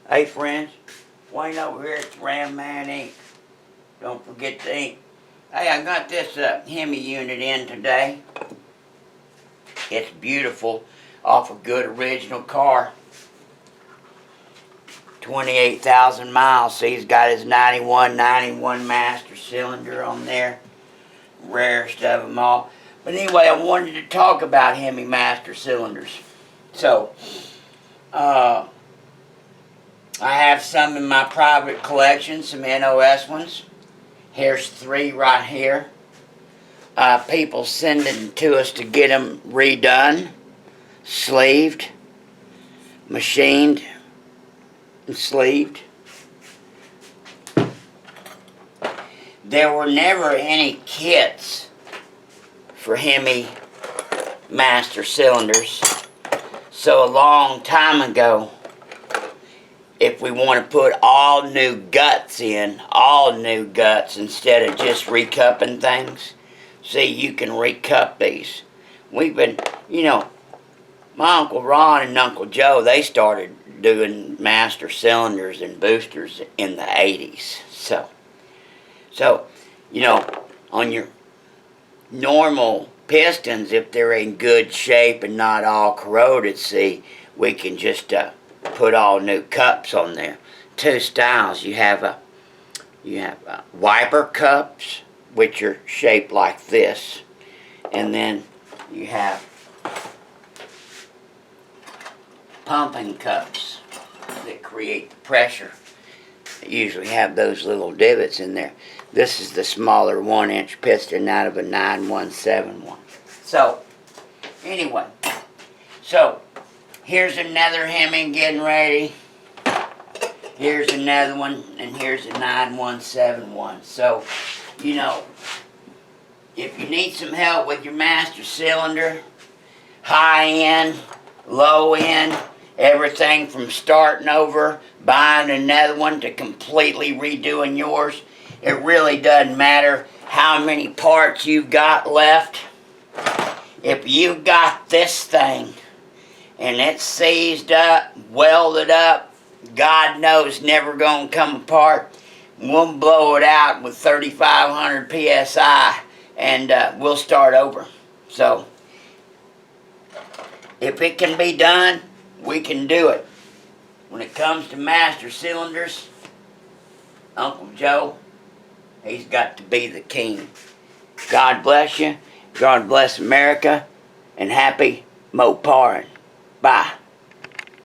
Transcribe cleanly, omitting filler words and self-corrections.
Hey friends, Wayne over here at Ram Man Inc. Don't forget to ink. Hey, I got this Hemi unit in today. It's beautiful, off a good original car. 28,000 miles. See, he's got his 91 master cylinder on there. Rarest of them all. But anyway, I wanted to talk about Hemi master cylinders. So, I have some in my private collection, some NOS ones. Here's 3 right here. People sending to us to get them redone, sleeved, machined, and sleeved. There were never any kits for Hemi master cylinders. So a long time ago, if we want to put all new guts in, all new guts instead of just recupping things, see, you can recup these. We've been, my Uncle Ron and Uncle Joe, they started doing master cylinders and boosters in the 80s. So, on your normal pistons, if they're in good shape and not all corroded, see, we can just put all new cups on there. 2 styles. You have wiper cups, which are shaped like this, and then you have pumping cups that create the pressure. They usually have those little divots in there. This is the smaller 1-inch piston out of a 9171. So, anyway, here's another Hemi getting ready. Here's another one, and here's a 9171. So, if you need some help with your master cylinder, high end, low end, everything from starting over, buying another one, to completely redoing yours, it really doesn't matter how many parts you've got left. If you've got this thing and it's seized up, welded up, God knows never gonna come apart, we'll blow it out with 3,500 PSI and we'll start over. So, if it can be done, we can do it. When it comes to master cylinders, Uncle Joe, he's got to be the king. God bless you. God bless America. And happy Moparin. Bye.